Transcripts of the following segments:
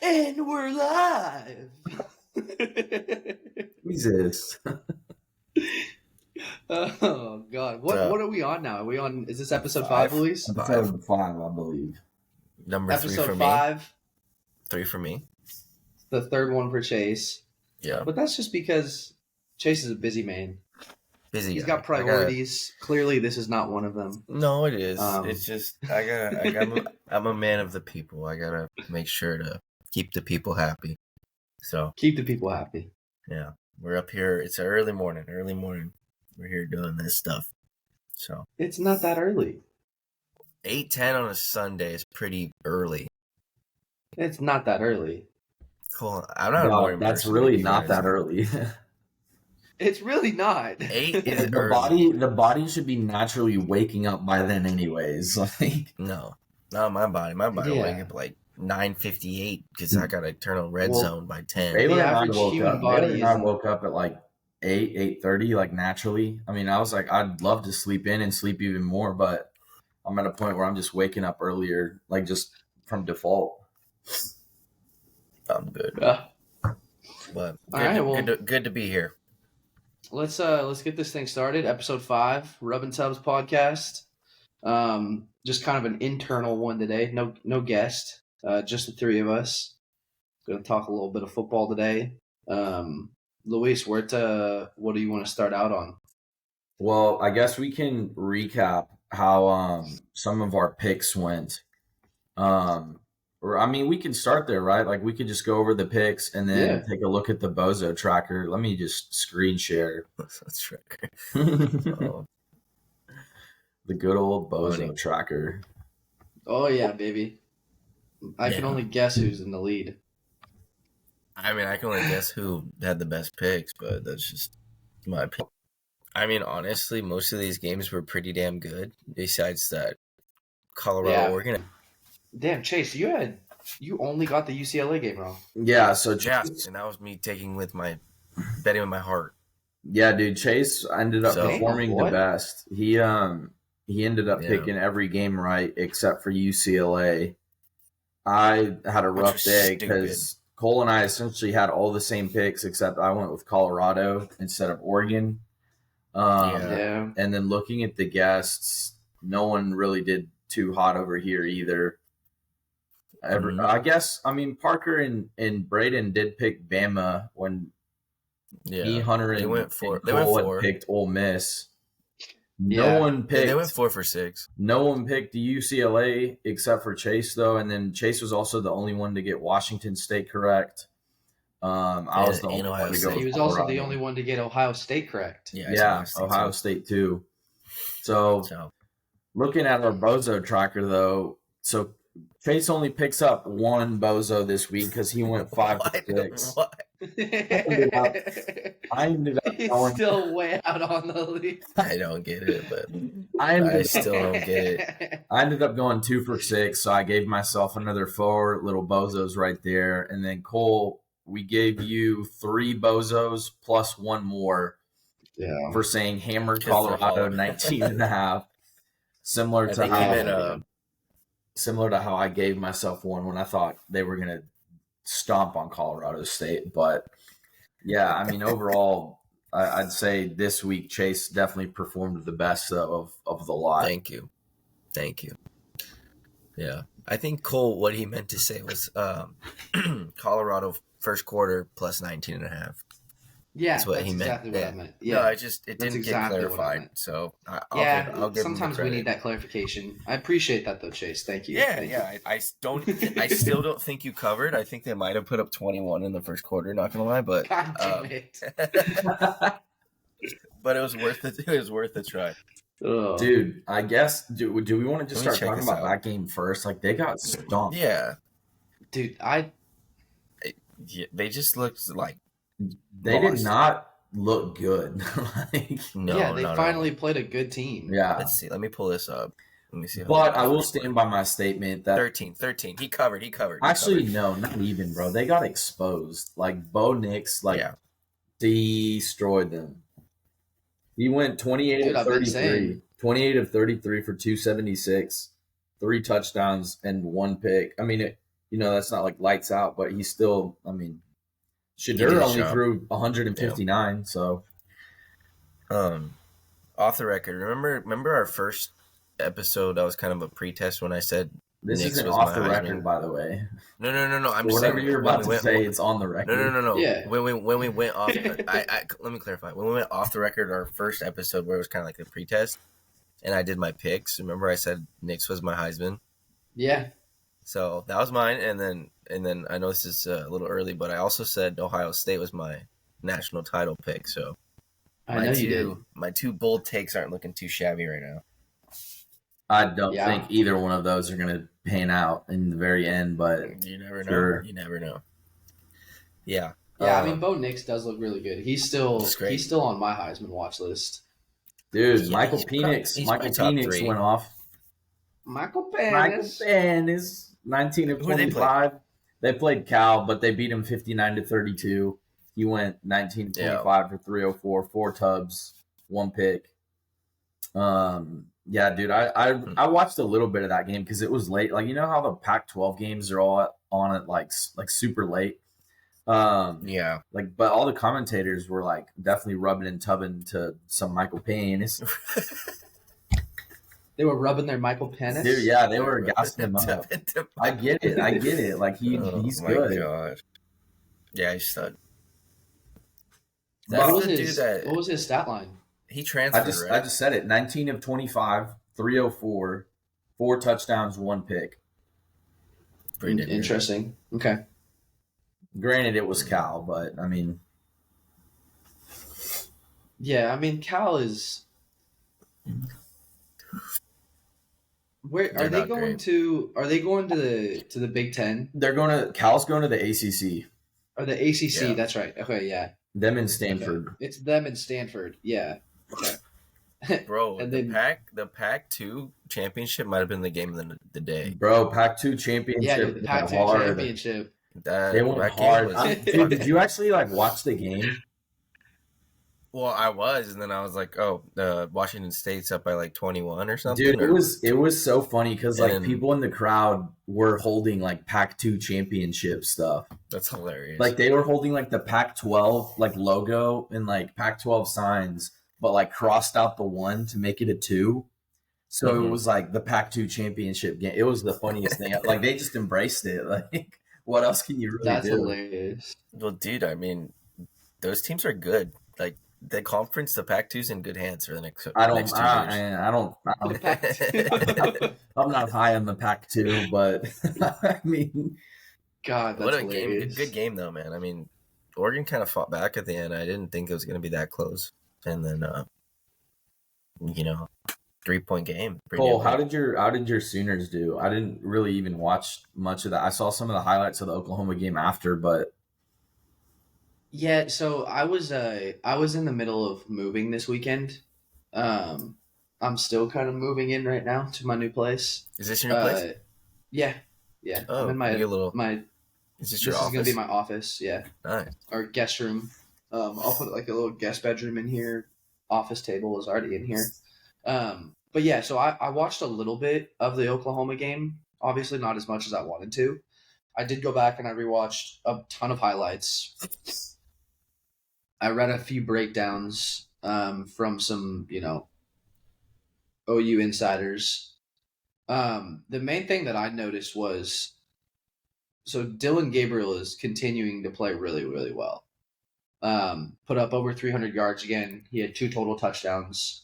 And we're live. Jesus. Oh God! What are we on now? Are we on? Is this episode 5, Luis? Episode 5, I believe. Number 3 Episode for 5. me. 3 for me. The third one for Chase. Yeah. But that's just because Chase is a busy man. Busy. He's guy. got priorities. Clearly, this is not one of them. No, it is. It's just I'm a man of the people. I gotta make sure to keep the people happy. So Keep the people happy. yeah, we're up here. It's an early morning. We're here doing this stuff. So It's not that early. 8:10 on a Sunday is pretty early. It's not that early. Cool. I'm not a morning that's person, really you not guys. that early. It's really not. 8 is early. the body should be naturally waking up by then anyways. Like No, not my body. My body will wake up like 9:58 because I gotta turn on red zone by 10. Baylor and I average woke human up. body Baylor and I isn't- woke up at like 8:30, like naturally. I mean, I was like, I'd love to sleep in and sleep even more, but I'm at a point where I'm just waking up earlier, like just from default. I'm good. But good to be here. Let's get this thing started. Episode 5, Rub and Tubs podcast. Just kind of an internal one today. No guest. Just the three of us. Going to talk a little bit of football today. Luis, what do you want to start out on? Well, I guess we can recap how some of our picks went. We can start there, right? Like we could just go over the picks and then take a look at the Bozo Tracker. Let me just screen share. Bozo Tracker. The good old Bozo Tracker. Oh yeah, baby. I can only guess who's in the lead. I mean, I can only guess who had the best picks, but that's just my opinion. I mean, honestly, most of these games were pretty damn good. Besides that, Colorado, Oregon. Damn, Chase, you only got the UCLA game wrong. Yeah, so Chase, and that was me betting with my heart. Yeah, dude, Chase ended up performing the best. He ended up picking every game right except for UCLA. I had a rough day because Cole and I essentially had all the same picks except I went with Colorado instead of Oregon. And then looking at the guests, no one really did too hot over here either. I guess, Parker and Braden did pick Bama when Hunter and Cole had picked Ole Miss. No one picked. They went 4 for 6. No one picked UCLA except for Chase, though, and then Chase was also the only one to get Washington State correct. I was the only one to go. He was also the only one to get Ohio State correct. Yeah, Ohio State too. So looking at our Bozo Tracker, though, so Chase only picks up one Bozo this week because he went 5 for 6. What? I ended up He's going still way out on the lead. I don't get it, but I still don't get it. I ended up going 2 for 6, so I gave myself another 4 little Bozos right there. And then Cole, we gave you 3 Bozos plus 1 more for saying hammer Colorado 19.5. Similar to how I gave myself 1 when I thought they were going to stomp on Colorado State. But, yeah, overall, I'd say this week Chase definitely performed the best of the lot. Thank you. Yeah. I think Cole, what he meant to say was Colorado first quarter plus 19.5. Yeah, that's what he meant. Exactly what I meant. Yeah, no, it didn't get clarified. So I'll give sometimes we need that clarification. I appreciate that though, Chase. Thank you. I still don't think you covered. I think they might have put up 21 in the first quarter. Not gonna lie, but God damn it. But it was worth it. It was worth a try. Dude, I guess do we want to just start talking about that game first? Like they got stomped. Yeah, dude, they just looked like. They did not look good. They finally played a good team. Yeah. Let's see. Let me pull this up. Let me see. But I will stand by my statement that 13. He covered. Actually, no, not even, bro. They got exposed. Like Bo Nix, destroyed them. He went 28 of 33. 28 of 33 for 276, 3 touchdowns and 1 pick. that's not like lights out, but he's still, I mean, Shedeur only threw 159, so. Off the record, remember our first episode? That was kind of a pretest when I said this Knicks isn't was off my the Heisman. record, by the way. No. I'm just whatever saying, you're about to say, it's on the record. No. Yeah. When we went off, let me clarify. When we went off the record, our first episode where it was kind of like a pretest, and I did my picks. Remember, I said Knicks was my Heisman. Yeah. So that was mine, and then I know this is a little early, but I also said Ohio State was my national title pick. So I know you did. My two bold takes aren't looking too shabby right now. I don't think either one of those are going to pan out in the very end, but you never know. Sure. You never know. Yeah. Yeah, I mean, Bo Nix does look really good. He's still on my Heisman watch list. Dude, Michael Penix went off. Michael Penix, 19 of 25. They played Cal, but they beat him 59-32. He went 19 of 25 for 304, 4 tubs, 1 pick. Yeah, dude, I watched a little bit of that game because it was late. Like, you know how the Pac-12 games are all on at like super late. Yeah. Like, but all the commentators were like definitely rubbing and tubbing to some Michael Penix. They were rubbing their Michael Penix? Dude, yeah, they were gassing him up. I get it. Like, he's good. God. Yeah, he's stud. What was his stat line? He transferred, I just said it. 19 of 25, 304, 4 touchdowns, 1 pick. Pretty interesting. Okay. Granted, it was Cal, but I mean, yeah, I mean, Cal is. Where are they going to? Are they going to the Big Ten? Cal's going to the ACC. Or the ACC? Yeah. That's right. Okay, yeah. Them in Stanford. Okay. It's them in Stanford. Yeah. Okay. Bro, and the Pac-2 championship might have been the game of the day. Bro, Pac-2 championship. Yeah, the Pac-2 championship. They went hard. Dude, did you actually watch the game? Well, I was, and then I was like, "Oh, Washington State's up by 21 or something." Dude, it was so funny because people in the crowd were holding Pac-2 championship stuff. That's hilarious. They were holding the Pac-12 logo and Pac-12 signs, but crossed out the 1 to make it a 2. So it was the Pac-2 championship game. It was the funniest thing. They just embraced it. What else can you really do? That's hilarious. Well, dude, I mean, those teams are good. The conference, the Pac-2's in good hands for the next 2 years. I'm not high on the Pac-2, but I mean, God, that's hilarious. Good game though, man. I mean, Oregon kind of fought back at the end. I didn't think it was going to be that close, and then 3-point game. Cole, how did your Sooners do? I didn't really even watch much of that. I saw some of the highlights of the Oklahoma game after, but. Yeah, so I was in the middle of moving this weekend. I'm still kind of moving in right now to my new place. Is this your new place? Yeah. Oh, I'm in my Is this your office? This is gonna be my office. Yeah. Nice. Or guest room. I'll put a little guest bedroom in here. Office table is already in here. But yeah, so I watched a little bit of the Oklahoma game. Obviously, not as much as I wanted to. I did go back and I rewatched a ton of highlights. I read a few breakdowns from some, OU insiders. The main thing that I noticed was, so Dylan Gabriel is continuing to play really, really well. Put up over 300 yards again. He had 2 total touchdowns.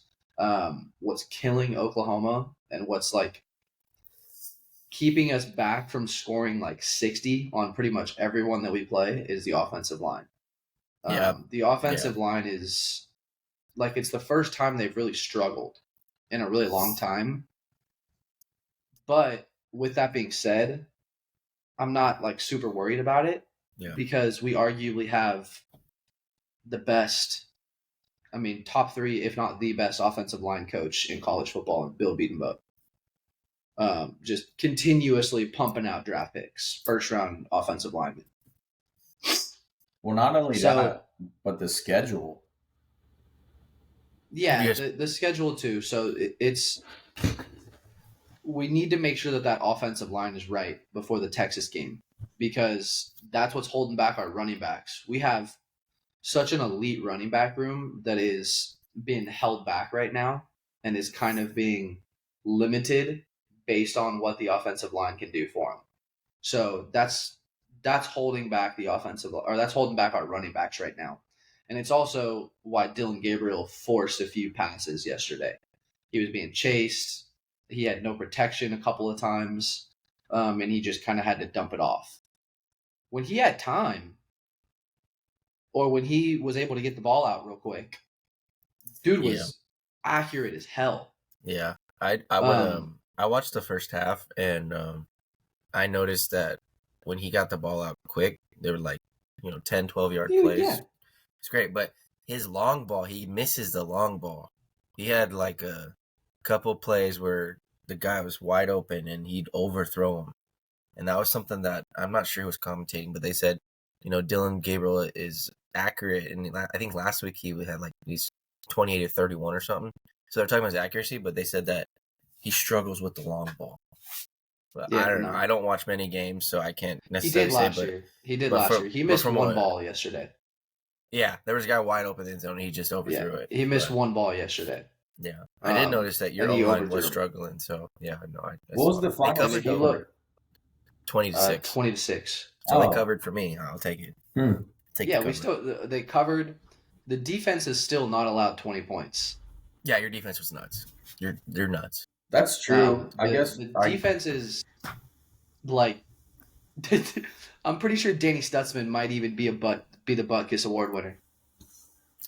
What's killing Oklahoma and what's keeping us back from scoring 60 on pretty much everyone that we play is the offensive line. The offensive line is it's the first time they've really struggled in a really long time. But with that being said, I'm not super worried about it because we arguably have the best, top 3, if not the best offensive line coach in college football, and Bill Beatenbow. Just continuously pumping out draft picks, first round offensive linemen. Well, not only that, but the schedule. Yeah, the schedule too. So it's we need to make sure that offensive line is right before the Texas game, because that's what's holding back our running backs. We have such an elite running back room that is being held back right now and is kind of being limited based on what the offensive line can do for them. So that's holding back that's holding back our running backs right now. And it's also why Dylan Gabriel forced a few passes yesterday. He was being chased. He had no protection a couple of times, and he just kind of had to dump it off. When he had time, or when he was able to get the ball out real quick, dude was accurate as hell. Yeah, I watched the first half, and I noticed that when he got the ball out quick, they were like 10, 12-yard plays. Yeah. It's great, but his long ball, he misses the long ball. He had like a couple plays where the guy was wide open and he'd overthrow him. And that was something that I'm not sure who was commentating, but they said, Dylan Gabriel is accurate. And I think last week he had like these 28 or 31 or something. So they're talking about his accuracy, but they said that he struggles with the long ball. But I don't know. I don't watch many games, so I can't necessarily say. He did last year. He missed one ball yesterday. Yeah, there was a guy wide open in the zone, and he just overthrew it. He missed one ball yesterday. Yeah, I did notice that your O-line was struggling. So yeah, no. What was the final score? 20-6. 20-6. So they covered for me. I'll take it. They covered. The defense is still not allowed 20 points. Yeah, your defense was nuts. You're nuts. That's true. I guess the defense is like. I'm pretty sure Danny Stutzman might even be the Butkus Award winner.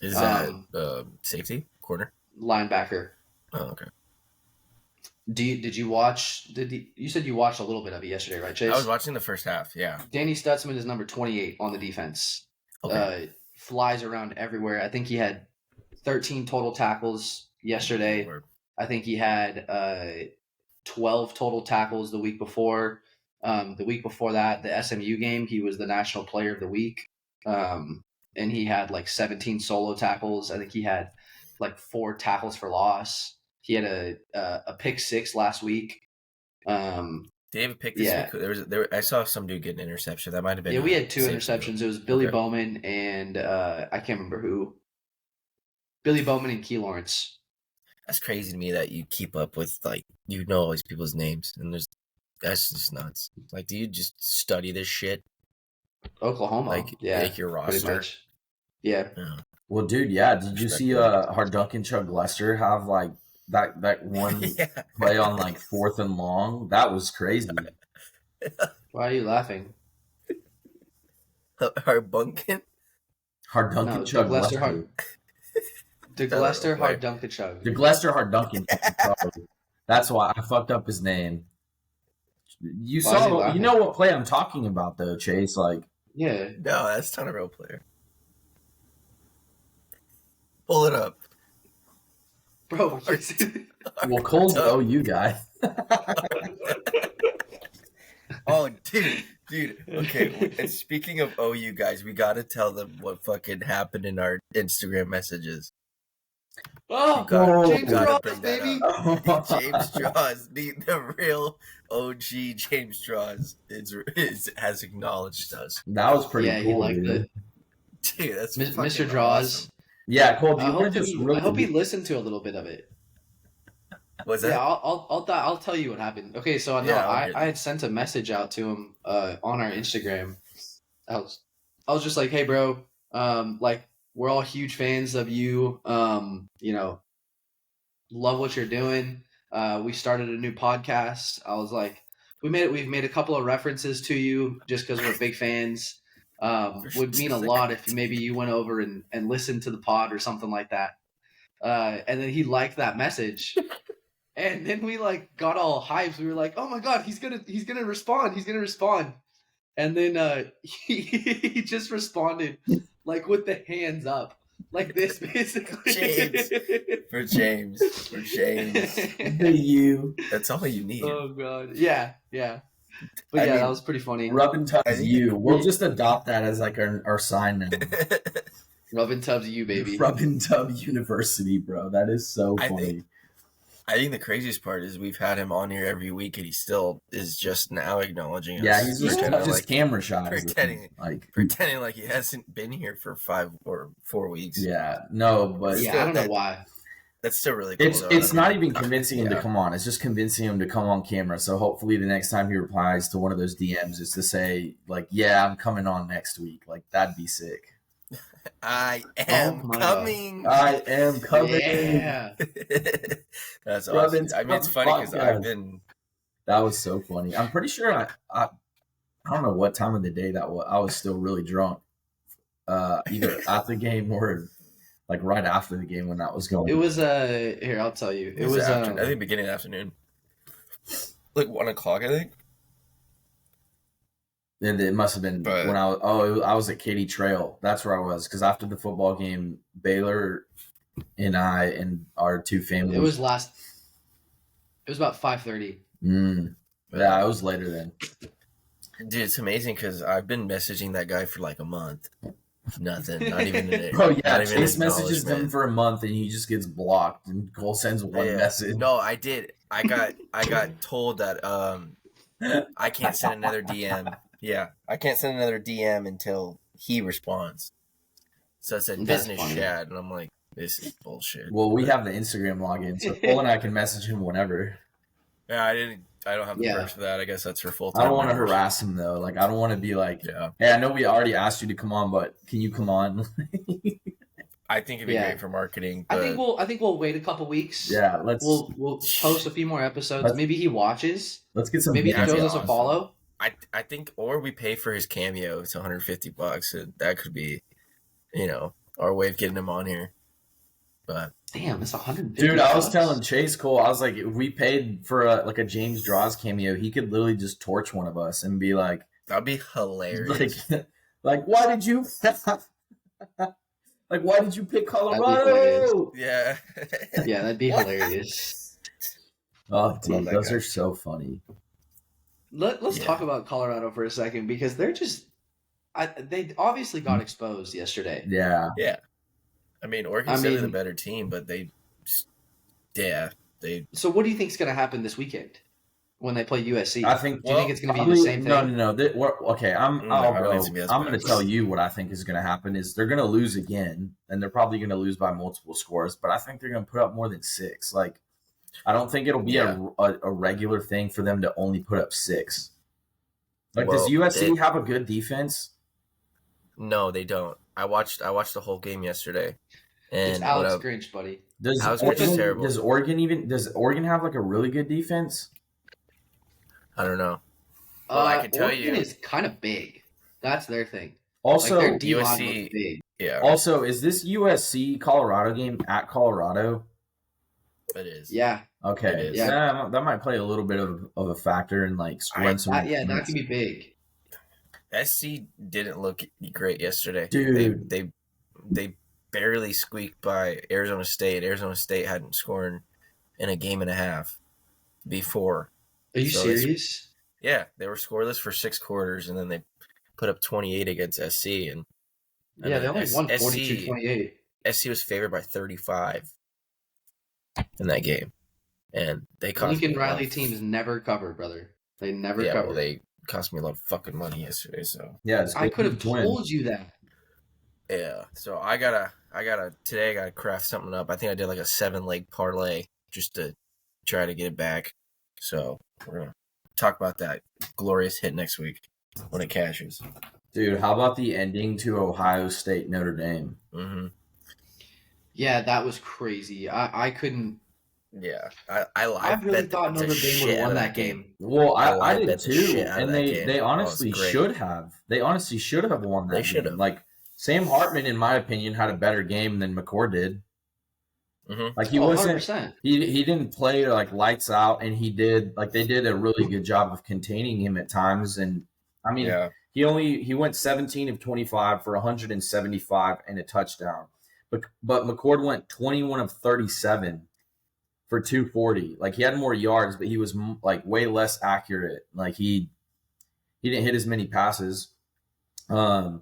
Is that safety corner? Linebacker. Oh, okay. Did you watch? You said you watched a little bit of it yesterday, right, Chase? I was watching the first half. Yeah. Danny Stutzman is number 28 on the defense. Okay. Flies around everywhere. I think he had 13 total tackles yesterday. I think he had 12 total tackles the week before. The week before that, the SMU game, he was the National Player of the Week. And he had like 17 solo tackles. I think he had like 4 tackles for loss. He had a pick 6 last week. Did he have a pick this week? I saw some dude get an interception. That might have been. Yeah, we had 2 interceptions. It was Billy Bowman and I can't remember who. Billy Bowman and Key Lawrence. That's crazy to me that you keep up with all these people's names, and that's just nuts. Like, do you just study this shit? Oklahoma, like your roster. Yeah. Well, dude, yeah. Did you see Harduncan Chug Lester have like that one play on like 4th and long? That was crazy. Why are you laughing? Harduncan Chug Lester. DeGlester Harduncan Chug. DeGlester Harduncan. That's why I fucked up his name. You know what play I'm talking about though, Chase? Like, yeah, no, that's not a real player. Pull it up, bro. Well, Cole's the OU guy. Oh, dude. Okay, and speaking of OU guys, we got to tell them what fucking happened in our Instagram messages. Oh, James Draws, baby. James Draws, the real OG James Draws has acknowledged us. That was pretty cool. He liked it. Dude, that's Mr. Draws. Awesome. Yeah, Cole. I hope he listened to a little bit of it. What's that? Yeah, I'll tell you what happened. Okay, so I had sent a message out to him on our Instagram. I was just like, hey, bro, like, we're all huge fans of you. Love what you're doing. We started a new podcast. I was like, we've made a couple of references to you just because we're big fans. Would mean a lot if maybe you went over and listened to the pod or something like that. And then he liked that message. And then we like got all hyped. We were like, oh my God, he's gonna respond. He's gonna respond. And then he just responded like with the hands up. Like this, basically. For James. The you. That's all you need. Oh God. Yeah. But that was pretty funny. Rubbin' Tubs you. We'll just adopt that as like our sign now. Rubbin' Tubs you, baby. Rubbin' Tub University, bro. That is so funny. I think the craziest part is we've had him on here every week, and he still is just now acknowledging us. Yeah, he's just camera shy. Pretending like he hasn't been here for 5 or 4 weeks. Yeah, no, but I don't know why. That's still really cool. It's not even convincing him to come on. It's just convincing him to come on camera. So hopefully the next time he replies to one of those DMs is to say, like, yeah, I'm coming on next week. Like, that'd be sick. I am coming. God. I am coming. Yeah. That's awesome. I mean, it's funny because I've been... That was so funny. I'm pretty sure I don't know what time of the day that was. I was still really drunk. Either at the game or... like right after the game when that was going. It was here, I'll tell you. It was I think beginning of the afternoon. Like 1 o'clock, I think. And it must have been when I was at Katy Trail. That's where I was because after the football game, Baylor and I and our two families. It was about 5:30. Yeah, it was later then. Dude, it's amazing because I've been messaging that guy for like a month. Nothing. Not even an Bro, yeah, Chase messages him for a month and he just gets blocked and Cole sends one message. No, I did. I got told that I can't send another DM. Yeah. I can't send another DM until he responds. So it said business chat and I'm like, this is bullshit. Well, we have the Instagram login, so Cole and I can message him whenever. Yeah, I don't have the perks for that. I guess that's for full time. I don't want to harass him though. Like I don't want to be like, hey, I know we already asked you to come on, but can you come on? I think it'd be great for marketing. But... I think we'll wait a couple weeks. Yeah, we'll post a few more episodes. Maybe he watches. Let's get some. Maybe he shows us a follow. I think, or we pay for his cameo. It's $150. And that could be, our way of getting him on here. But damn, it's $150. Dude, I was telling Chase Cole, I was like, if we paid for a James Draws cameo, he could literally just torch one of us and be like, that'd be hilarious. Like why did you why did you pick Colorado? Yeah. Yeah, that'd be hilarious. Oh, dude, those are so funny. Let's talk about Colorado for a second because they're just they obviously got exposed yesterday. Yeah. Yeah. I mean, Oregon State is a better team, but they. So, what do you think is going to happen this weekend when they play USC? I think. Do you think it's going to be the same thing? No. Okay, I'm going to tell you what I think is going to happen is they're going to lose again, and they're probably going to lose by multiple scores. But I think they're going to put up more than 6. Like, I don't think it'll be a regular thing for them to only put up 6. Like, does USC have a good defense? No, they don't. I watched the whole game yesterday. And it's Alex Grinch, buddy. Does Oregon have like a really good defense? I don't know. Well, I can tell Oregon is kind of big. That's their thing. Also, like their USC is big. Yeah. Also, is this USC Colorado game at Colorado? It is. Yeah. Okay. It is. Yeah. That might play a little bit of a factor in like scoring some. That could be big. SC didn't look great yesterday. Dude, they barely squeaked by Arizona State. Arizona State hadn't scored in a game and a half before. Are you serious? Yeah, they were scoreless for 6 quarters, and then they put up 28 against SC. And they only won 42-28. SC was favored by 35 in that game, and they cost Lincoln Riley teams never cover, brother. They never cover. Well, they cost me a lot of fucking money yesterday. So I could have told you that. Yeah, so I gotta craft something up. I think I did like a 7-leg parlay just to try to get it back. So we're gonna talk about that glorious hit next week when it cashes. Dude, how about the ending to Ohio State Notre Dame? Mm-hmm. Yeah, that was crazy. I couldn't. Yeah, I really thought Notre Dame would have won that game. Well, I did too, and they honestly should have. They honestly should have won that. They should have. Like Sam Hartman, in my opinion, had a better game than McCord did. Mm-hmm. Like he wasn't. 100%. He didn't play like lights out, and they did a really good job of containing him at times. And I mean, he went 17 of 25 for 175 and a touchdown, but McCord went 21 of 37. For 240. Like he had more yards, but he was like way less accurate. Like he didn't hit as many passes. But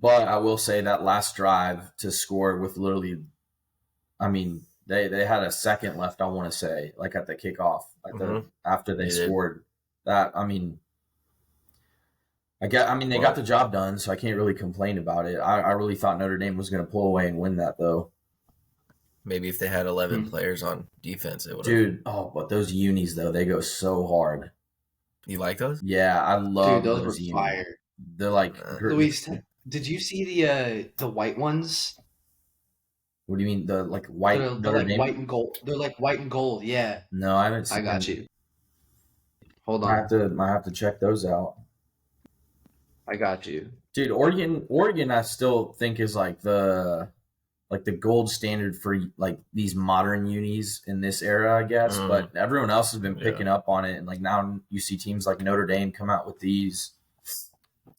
I will say that last drive to score with literally, I mean, They had a second left, I want to say, like at the kickoff, after they scored. That, I mean, they got the job done, so I can't really complain about it. I really thought Notre Dame was going to pull away and win that, though. Maybe if they had 11 players on defense, it would. Dude, but those unis though, they go so hard. You like those? Yeah, I love those were fire. They're like Luis, did you see the white ones? What do you mean, the like white? They're like white and gold. They're like white and gold. Yeah. No, I haven't seen. I got them. you. Hold on. I have to check those out. I got you, dude. Oregon, I still think is like the gold standard for like these modern unis in this era, I guess. But everyone else has been picking up on it, and like now you see teams like Notre Dame come out with these.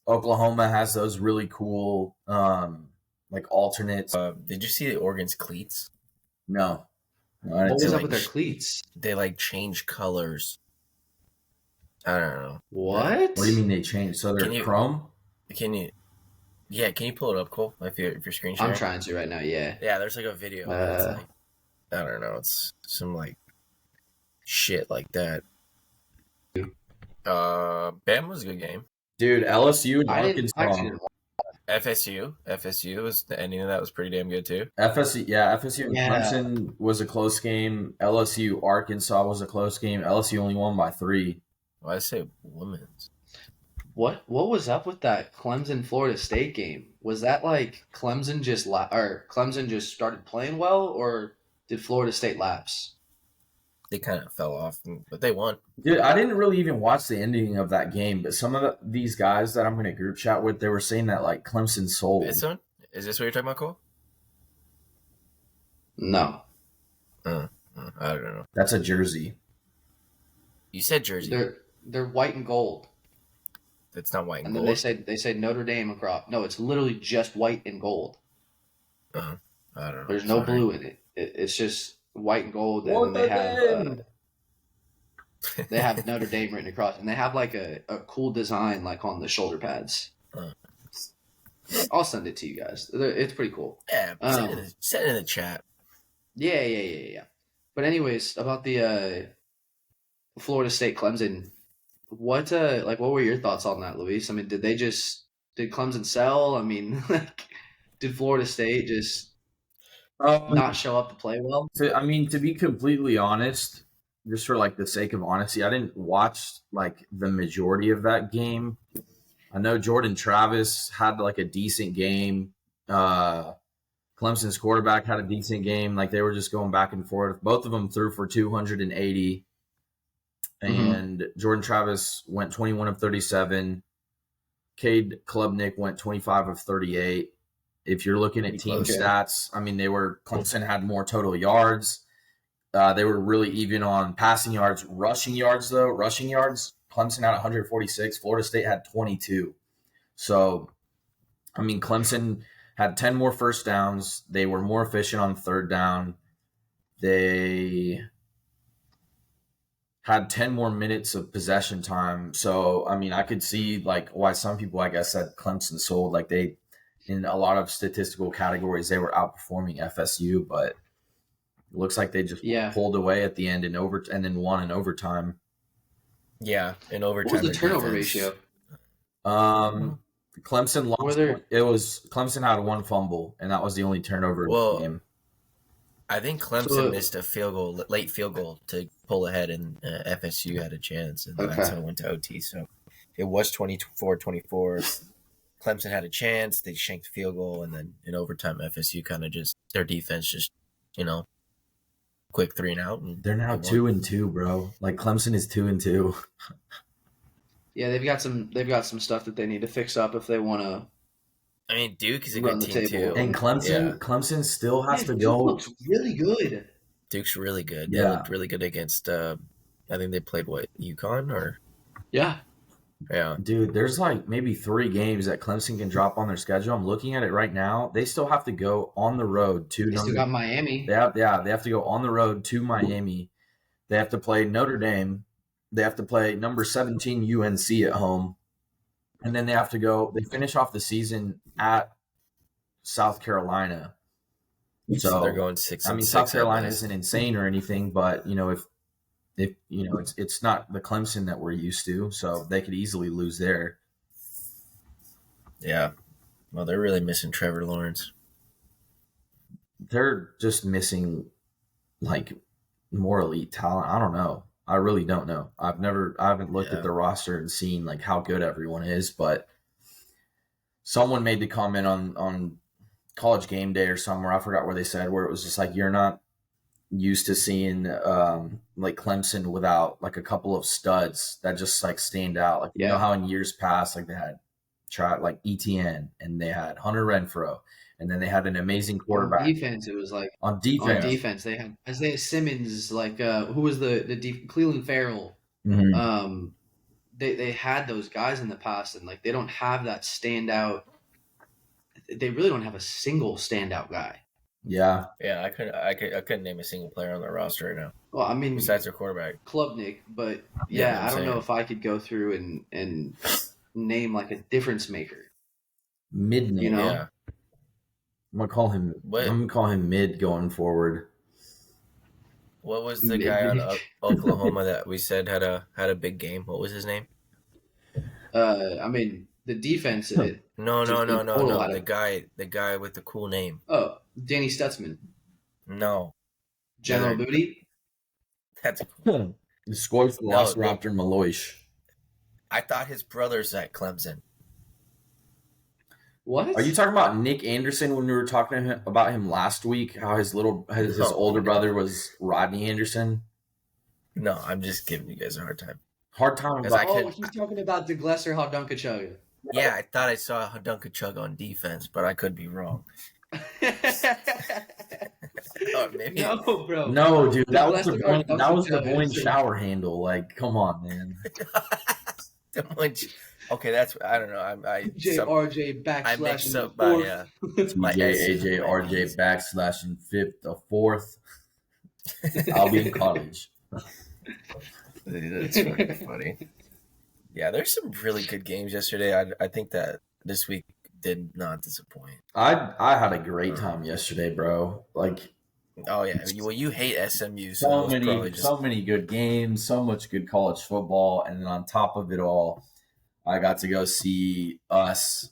Oklahoma has those really cool like alternates. Did you see the Oregon's cleats? No. What was up with their cleats? They like change colors. I don't know. What? What do you mean they changed? So they're chrome? Can you pull it up, Cole? If you're screen sharing? I'm trying to right now, yeah. Yeah, there's like a video. It's like, I don't know. It's some like shit like that. Bam was a good game. Dude, LSU and Arkansas. FSU was the ending of that was pretty damn good too. FSU and Clemson was a close game. LSU Arkansas was a close game. LSU only won by 3. Well, I say women's. What was up with that Clemson Florida State game? Was that like Clemson just started playing well, or did Florida State lapse? They kind of fell off, but they won. Dude, I didn't really even watch the ending of that game, but some of these guys that I'm going to group chat with, they were saying that like Clemson sold. Is this what you're talking about, Cole? No. I don't know. That's a jersey. You said jersey. They're white and gold. It's not white and gold. gold. And then they say Notre Dame across. No, it's literally just white and gold. I don't know. There's no blue in it. It's just white and gold, and then they have Notre Dame written across, and they have like a cool design like on the shoulder pads. I'll send it to you guys. It's pretty cool. Yeah, send it in the chat. Yeah. But anyways, about the Florida State Clemson, what were your thoughts on that, Luis? I mean, did Clemson sell? I mean, like, did Florida State just not show up to play well? To be completely honest, just for like the sake of honesty, I didn't watch like the majority of that game. I know Jordan Travis had like a decent game. Clemson's quarterback had a decent game. Like they were just going back and forth. Both of them threw for 280. And Jordan Travis went 21 of 37. Cade Klubnik went 25 of 38. If you're looking at team stats, I mean, Clemson had more total yards. They were really even on passing yards. Rushing yards, Clemson had 146. Florida State had 22. So, I mean, Clemson had 10 more first downs. They were more efficient on third down. They had 10 more minutes of possession time. So, I mean, I could see like why some people, I guess, said Clemson sold. Like in a lot of statistical categories, they were outperforming FSU, but it looks like they just pulled away at the end and then won in overtime. Yeah, in overtime. What was the turnover ratio? Clemson lost. Clemson had 1 fumble, and that was the only turnover in the game. I think Clemson missed a late field goal to pull ahead, and FSU had a chance, and that's how it went to OT. So it was 24-24. Clemson had a chance. They shanked the field goal, and then in overtime, FSU kind of their defense just, quick 3 and out. And they're now 2-2, bro. Like Clemson is 2-2. Yeah, they've got some stuff that they need to fix up if they want to. I mean, Duke is a good team too, and Clemson still has to go. Duke looks really good. Duke's really good. They looked really good against. I think they played UConn or. Yeah. Yeah, dude, there's like maybe 3 games that Clemson can drop on their schedule. I'm looking at it right now. They still have to go on the road to. They still got Miami. They have to go on the road to Miami. They have to play Notre Dame. They have to play number 17 UNC at home, and then they finish off the season at South Carolina. So they're going 6. I mean, South Carolina isn't insane or anything, but if it's not the Clemson that we're used to, so they could easily lose there. Yeah. Well, they're really missing Trevor Lawrence. They're just missing more elite talent. I don't know. I really don't know. I haven't looked at the roster and seen how good everyone is, but someone made the comment on College Game Day or somewhere, I forgot where they said, where it was just you're not used to seeing Clemson without a couple of studs that just stand out. You know how in years past they had ETN and they had Hunter Renfrow, and then they had an amazing quarterback. On defense, it was on defense they had Isaiah Simmons, who was the Cleveland Farrell. Mm-hmm. They had those guys in the past, and they don't have that standout. They really don't have a single standout guy. Yeah, I couldn't name a single player on their roster right now. Well, I mean, besides their quarterback, Klubnik, but I don't know if I could go through and name a difference maker. Mid-name, you know. Yeah. I'm gonna call him mid going forward. What was the guy on Oklahoma that we said had a big game? What was his name? I mean, the defense. No. The guy with the cool name. Oh, Danny Stutzman. No. General Booty. That's cool. The scores Velociraptor Maloish. I thought his brother's at Clemson. What? Are you talking about Nick Anderson when we were talking about him last week? How his older brother was Rodney Anderson? No, I'm just giving you guys a hard time. He's talking about DeGlesser Hadunkachug. Yeah, I thought I saw Hadunkachug on defense, but I could be wrong. Maybe. No, bro. No, dude, that was the Boyne shower handle. Come on, man. Okay, that's I don't know. RJ backslash. I mixed up by it's my AJ RJ backslash in fifth, the fourth. I'll be in college. That's fucking funny. Yeah, there's some really good games yesterday. I think that this week did not disappoint. I had a great time yesterday, bro. Oh yeah, well you hate SMU, so many good games, so much good college football, and then on top of it all, I got to go see us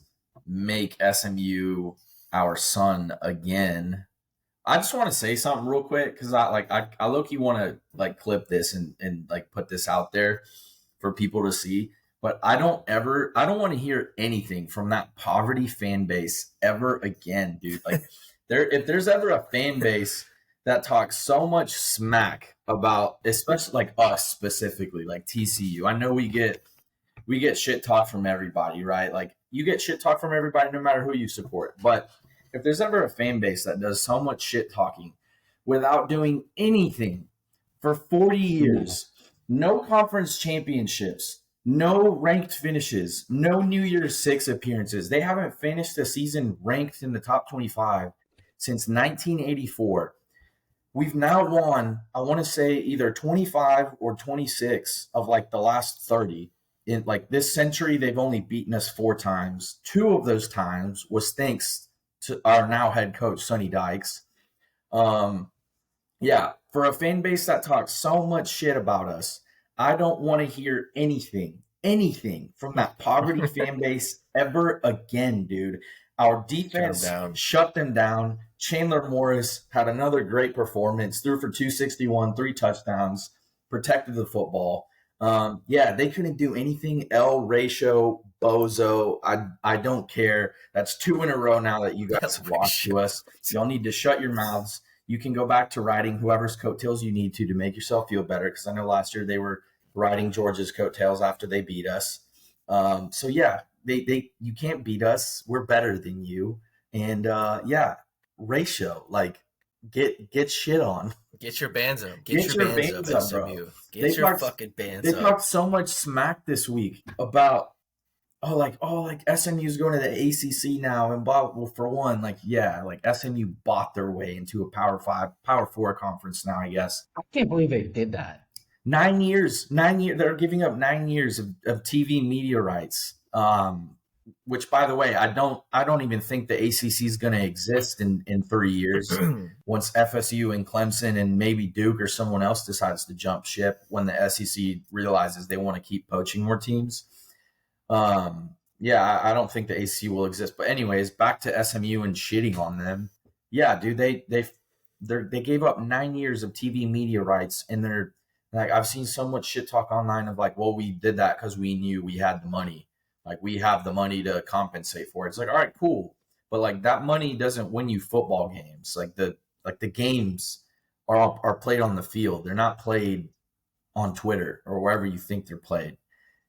make SMU our son again. I just want to say something real quick because I low-key want to clip this and put this out there for people to see. But I don't want to hear anything from that poverty fan base ever again, dude. If there's ever a fan base that talks so much smack about, especially us specifically, TCU. I know we get shit talk from everybody, right? You get shit talk from everybody no matter who you support. But if there's ever a fan base that does so much shit talking without doing anything for 40 years, no conference championships, no ranked finishes, no New Year's Six appearances. They haven't finished a season ranked in the top 25 since 1984. We've now won, I want to say, either 25 or 26 of the last 30. In this century, they've only beaten us 4 times. 2 of those times was thanks to our now head coach, Sonny Dykes. Yeah, for a fan base that talks so much shit about us, I don't want to hear anything from that poverty fan base ever again, dude. Our defense shut them down. Chandler Morris had another great performance, threw for 261, 3 touchdowns, protected the football. They couldn't do anything. L ratio, Bozo. I don't care. That's 2 in a row now that you guys have lost to us. Y'all need to shut your mouths. You can go back to riding whoever's coattails you need to make yourself feel better. Because I know last year they were riding Georgia's coattails after they beat us. You can't beat us. We're better than you. And ratio, get shit on. Get your bands up. Get your bands up, SMU. Get your fucking bands up. They talked so much smack this week about SMU's going to the ACC now, and for one, SMU bought their way into a Power 4 conference now, I guess. I can't believe they did that. 9 years. They're giving up 9 years of TV media rights. which by the way, I don't even think the ACC is going to exist in 3 years once FSU and Clemson and maybe Duke or someone else decides to jump ship when the SEC realizes they want to keep poaching more teams. I don't think the ACC will exist. But anyways, back to SMU and shitting on them. Yeah, dude, they gave up 9 years of TV media rights, and they're like, I've seen so much shit talk online of like, well, we did that because we knew we had the money. Like, we have the money to compensate for it. It's like, all right, cool. But like, that money doesn't win you football games. Like the games are played on the field. They're not played on Twitter or wherever you think they're played.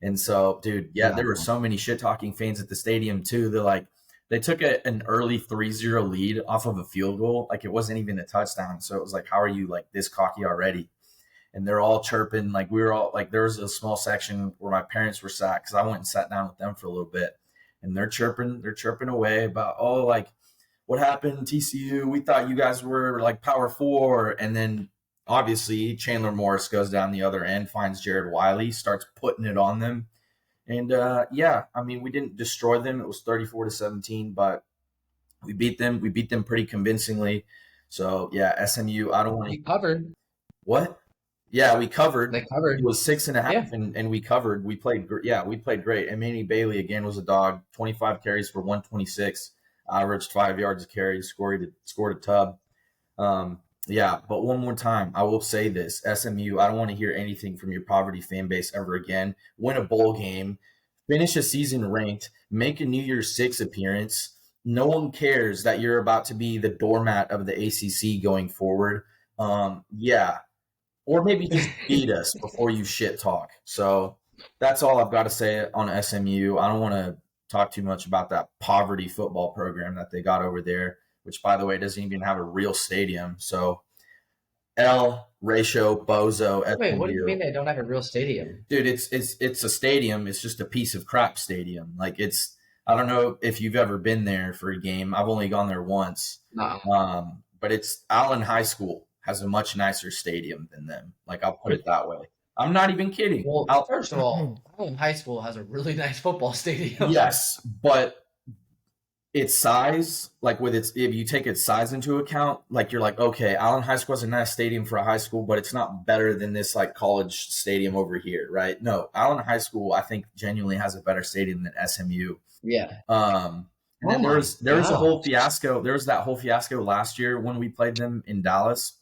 And so, dude, there were so many shit talking fans at the stadium too. They're like, they took an early 3-0 lead off of a field goal. Like, it wasn't even a touchdown. So it was like, how are you like this cocky already? And they're all chirping. Like, we were all like, there was a small section where my parents were sat because I went and sat down with them for a little bit. And they're chirping away about, oh, like, what happened, TCU? We thought you guys were like Power 4. And then obviously Chandler Morris goes down the other end, finds Jared Wiley, starts putting it on them. And I mean, we didn't destroy them. It was 34-17, but we beat them. We beat them pretty convincingly. So yeah, SMU. I don't want to. We covered. What? Yeah, we covered. They covered. It was 6.5, and we covered. We played. We played great. And Manny Bailey again was a dog. 25 carries for 126, averaged 5 yards a carry. Scored a tub. But one more time, I will say this: SMU. I don't want to hear anything from your poverty fan base ever again. Win a bowl game, finish a season ranked, make a New Year's Six appearance. No one cares that you're about to be the doormat of the ACC going forward. Or maybe just beat us before you shit talk. So that's all I've got to say on SMU. I don't want to talk too much about that poverty football program that they got over there, which, by the way, doesn't even have a real stadium. So L, ratio, Bozo, SMU. Wait, what do you mean they don't have a real stadium? Dude, it's a stadium. It's just a piece of crap stadium. Like, I don't know if you've ever been there for a game. I've only gone there once. No. But it's Allen High School has a much nicer stadium than them. Like, I'll put it that way. I'm not even kidding. Well, first of all, Allen High School has a really nice football stadium. Yes, but its size, like if you take its size into account, like you're like, okay, Allen High School has a nice stadium for a high school, but it's not better than this like college stadium over here, right? No, Allen High School, I think, genuinely has a better stadium than SMU. Yeah. And then there was a whole fiasco. There was that whole fiasco last year when we played them in Dallas.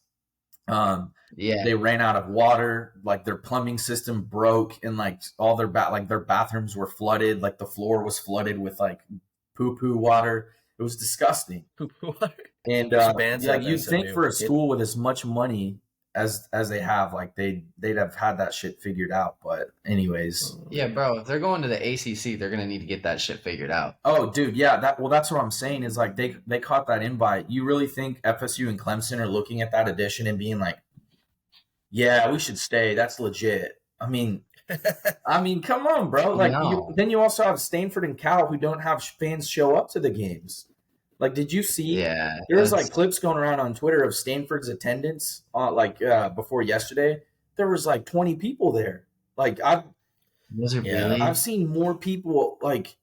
They ran out of water, like their plumbing system broke, and like all their their bathrooms were flooded, like the floor was flooded with like poo water. It was disgusting. Poo water. And you'd think for a school with as much money as they have, like they'd have had that shit figured out. But anyways, yeah, bro, if they're going to the ACC, they're gonna need to get that shit figured out. Oh, dude, yeah, that's what I'm saying is like they caught that invite. You really think FSU and Clemson are looking at that edition and being like, yeah, we should stay. That's legit. I mean, come on, bro. Like, then you also have Stanford and Cal who don't have fans show up to the games. Like, did you see? Yeah, there was like clips going around on Twitter of Stanford's attendance, before yesterday. There was like 20 people there. Like, I've seen more people. Like,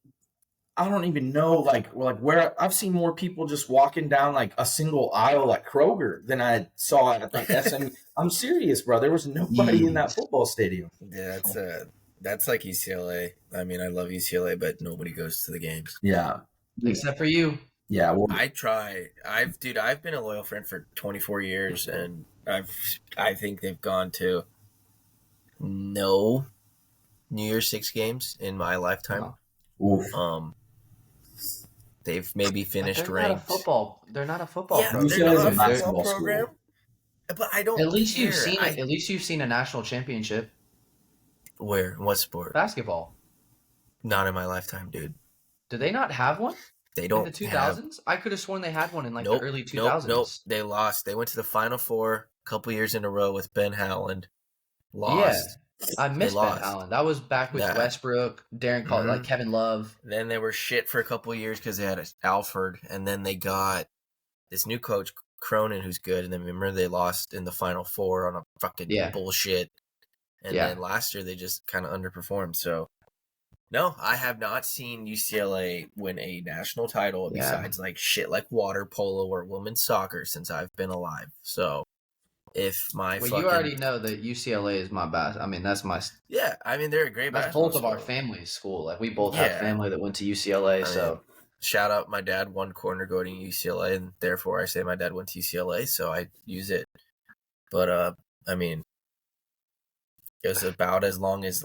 I don't even know like where I've seen more people just walking down like a single aisle at Kroger than I saw at like SMU. I'm serious, bro. There was nobody in that football stadium. Yeah, that's like UCLA. I mean, I love UCLA, but nobody goes to the games. Yeah, except for you. Yeah, well, I try. I've been a loyal friend for 24 years, and I think they've gone to no New Year's Six games in my lifetime. Oof. They've maybe finished they're ranked. They're not a football. Yeah, they're not a basketball program. But I don't. At least you've seen a national championship. Where? What sport? Basketball. Not in my lifetime, dude. Do they not have one? They don't. In the 2000s? I could have sworn they had one in the early 2000s. Nope. They lost. They went to the Final Four a couple years in a row with Ben Howland. Lost. Yeah. I miss Ben Howland. That was back with Westbrook, Darren Collins, like Kevin Love. Then they were shit for a couple of years because they had Alford, and then they got this new coach Cronin who's good. And then remember they lost in the Final Four on a fucking bullshit. And then last year they just kind of underperformed. So No, I have not seen UCLA win a national title besides like shit like water polo or women's soccer since I've been alive. So if my you already know that UCLA is my best. I mean, that's my I mean they're a great basketball both of school. our family's school. Like we both have family that went to UCLA. So shout out my dad one corner going to UCLA, and therefore I say my dad went to UCLA, so I use it. But I mean, it was about as long as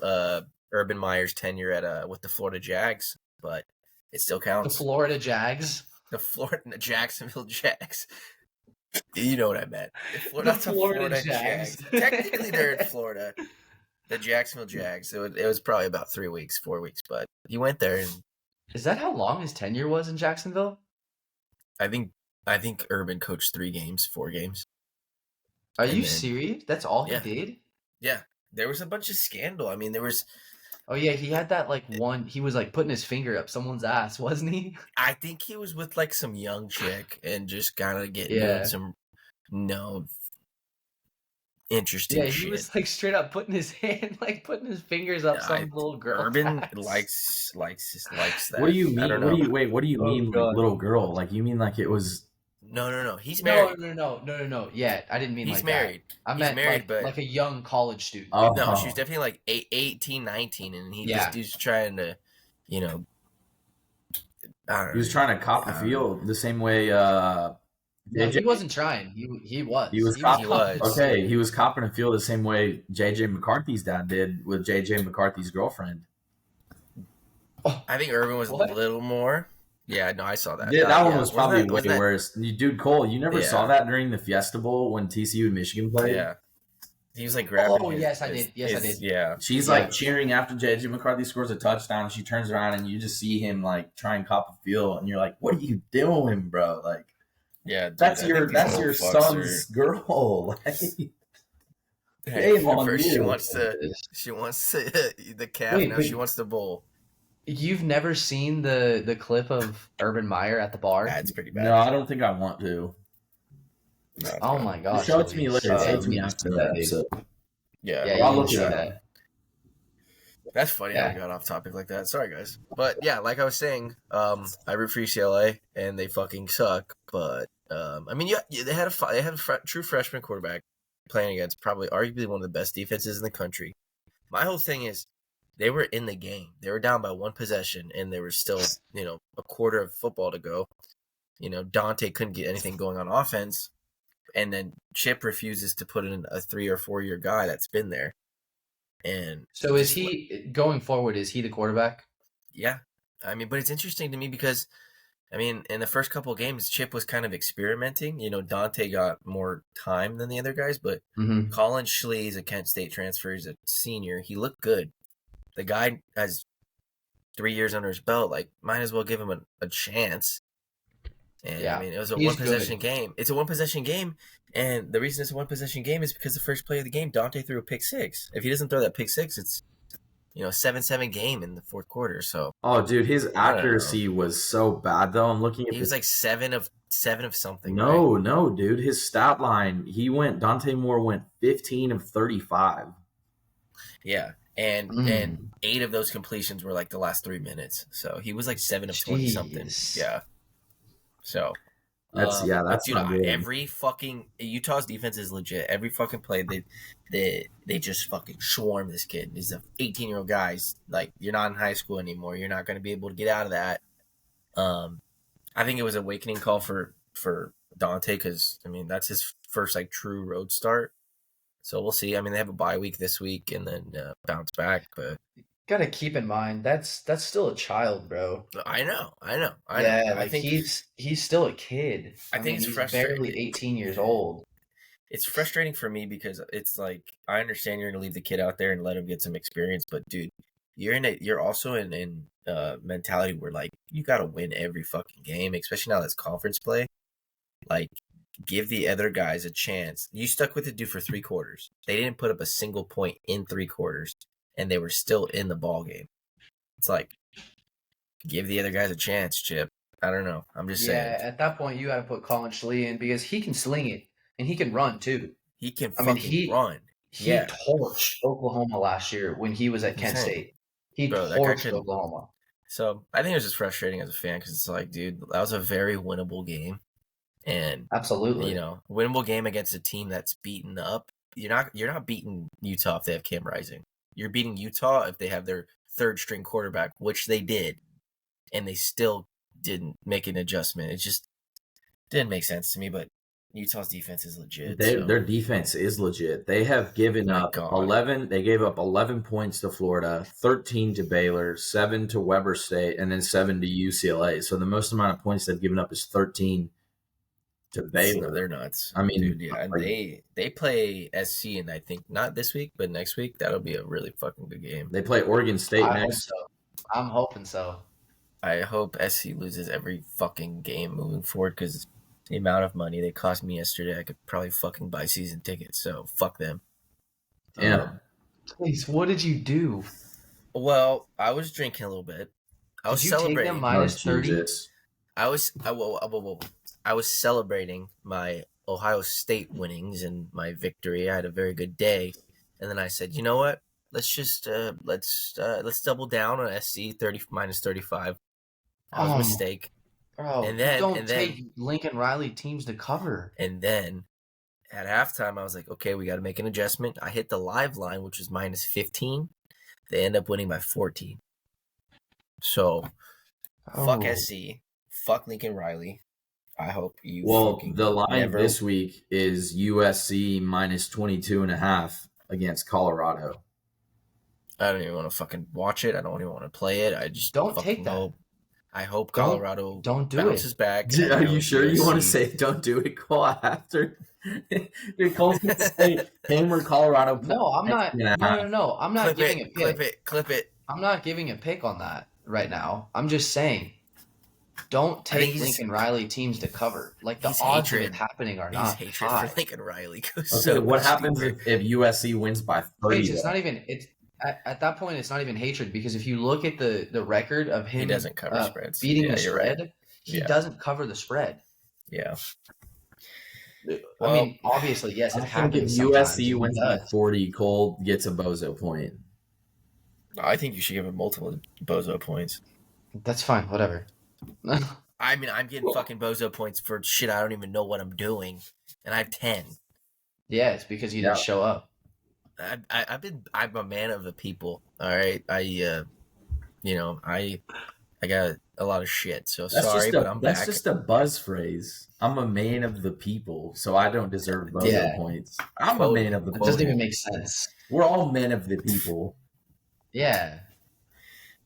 Urban Meyer's tenure at with the Florida Jags, but it still counts. The Florida Jags? The Jacksonville Jags. You know what I meant. The Florida Jags. Technically, they're in Florida. The Jacksonville Jags. It was probably about 4 weeks, but he went there. And is that how long his tenure was in Jacksonville? I think Urban coached 4 games. Are you serious? That's all he did? Yeah. There was a bunch of scandal. I mean, there was... Oh, yeah, he had that, like, one... He was, like, putting his finger up someone's ass, wasn't he? I think he was with, like, some young chick and just kind of getting some, interesting shit. Yeah, he was, like, straight up putting his fingers up some little girl. Urban likes that. What do you mean? What do you mean, like, little girl? Like, you mean like it was... No. He's married. No. Yeah, I didn't mean he's like married. That. I meant married, but like a young college student. Oh. No, she was definitely like 18, 19, and he was trying to, I don't know. He was trying to cop the field the same way. No, he wasn't trying. He was. He was copping. Okay, he was copping a field the same way JJ McCarthy's dad did with JJ McCarthy's girlfriend. I think Urban was a little more. Yeah, no, I saw that. Yeah, that one was probably way worse. Dude, Cole, you never saw that during the Fiesta Bowl when TCU and Michigan played? Yeah. He was like grabbing. Oh, yes, I did. Yeah. She's like cheering after JJ McCarthy scores a touchdown. She turns around and you just see him like try and cop a field, and you're like, "What are you doing, bro?" Like, yeah, dude, that's your son's girl. Hey, first she wants the calf. Now she wants the bull. You've never seen the clip of Urban Meyer at the bar? That's pretty bad. No, I don't think I want to. No, oh my gosh! Show it to me later. Show it to me after that episode. Yeah, I'll look at that. That's funny how we got off topic like that. Sorry, guys. But yeah, like I was saying, I root for UCLA, and they fucking suck. But I mean, they had a true freshman quarterback playing against probably arguably one of the best defenses in the country. My whole thing is, they were in the game. They were down by one possession, and there was still, a quarter of football to go. Dante couldn't get anything going on offense, and then Chip refuses to put in a 3 or 4 year guy that's been there. And so is he going forward? Is he the quarterback? Yeah, I mean, but it's interesting to me because, I mean, in the first couple of games, Chip was kind of experimenting. Dante got more time than the other guys, but Colin Schley is a Kent State transfer. He's a senior. He looked good. The guy has 3 years under his belt. Like, might as well give him a chance. And I mean, it was a one-possession game. It's a one-possession game, and the reason it's a one-possession game is because the first play of the game, Dante threw a pick six. If he doesn't throw that pick six, it's 7-7 game in the fourth quarter. So, dude, his accuracy was so bad. Though I'm looking at he was like 7 of something. No, dude, his stat line. Dante Moore went 15 of 35. Yeah. And 8 of those completions were like the last 3 minutes. So he was like 7 of 20 something. Yeah. So that's not good. Every fucking Utah's defense is legit. Every fucking play they just fucking swarm this kid. He's an 18-year-old guy. He's like, you're not in high school anymore. You're not going to be able to get out of that. I think it was an awakening call for Dante because I mean that's his first like true road start. So we'll see. I mean, they have a bye week this week and then bounce back. But gotta keep in mind that's still a child, bro. I know. I think he's still a kid. I think he's frustrating. Barely 18 years old. It's frustrating for me because it's like I understand you're gonna leave the kid out there and let him get some experience, but dude, you're also in mentality where like you gotta win every fucking game, especially now that's conference play. Like, give the other guys a chance. You stuck with the dude for 3 quarters. They didn't put up a single point in 3 quarters, and they were still in the ball game. It's like, give the other guys a chance, Chip. I don't know. I'm just saying. Yeah, at that point, you got to put Colin Schley in because he can sling it, and he can run, too. He can run. He torched Oklahoma last year when he was at Kent State. He torched Oklahoma. So I think it was just frustrating as a fan because it's like, dude, that was a very winnable game, and absolutely, winnable game against a team that's beaten up. You're not beating Utah if they have Cam Rising. You're beating Utah if they have their third string quarterback, which they did, and they still didn't make an adjustment. It just didn't make sense to me, but Utah's defense is legit. Their defense is legit. They have given up 11. They gave up 11 points to Florida, 13 to Baylor, 7 to Weber State, and then 7 to UCLA. So the most amount of points they've given up is 13 to Baylor. They're nuts. I mean, dude, yeah, they play SC, and I think not this week, but next week that'll be a really fucking good game. They play Oregon State next. I'm hoping so. I hope SC loses every fucking game moving forward because the amount of money they cost me yesterday, I could probably fucking buy season tickets. So fuck them. Yeah. Please, what did you do? Well, I was drinking a little bit. I was celebrating. Take them minus 30? I was celebrating my Ohio State winnings and my victory. I had a very good day, and then I said, you know what? Let's just let's double down on SC 30 minus 35. That was a mistake. Bro, and then take Lincoln Riley teams to cover. And then at halftime, I was like, okay, we got to make an adjustment. I hit the live line, which was minus 15. They end up winning by 14. So, fuck SC. Fuck Lincoln Riley. I hope you the line this week is USC minus 22.5 against Colorado. I don't even want to fucking watch it. I don't even want to play it. I just don't take that. I hope Colorado bounces back. Are you sure USC. You want to say don't do it, Cole, after? Cole's going to say hammer Colorado. No, I'm not. No. I'm not giving a pick. Clip it. I'm not giving a pick on that right now. I'm just saying, don't take Lincoln Riley teams to cover. Like the odds of it happening are not hatred high. For Lincoln Riley. Okay, what happens if USC wins by 30? It's not even. It's at that point. It's not even hatred because if you look at the record of him, he doesn't cover spreads. Beating the spread. Right. He doesn't cover the spread. Yeah. Well, I mean, obviously, yes, it happens. If USC wins by 40, Cole gets a Bozo point. I think you should give him multiple Bozo points. That's fine. Whatever. I mean, I'm getting fucking Bozo points for shit I don't even know what I'm doing, and I have 10. Yeah, it's because you didn't show up. I'm a man of the people. All right, I got a lot of shit. So sorry, but I'm back. That's just a buzz phrase. I'm a man of the people, so I don't deserve Bozo points. I'm a man of the people. It doesn't even make sense. We're all men of the people. Yeah.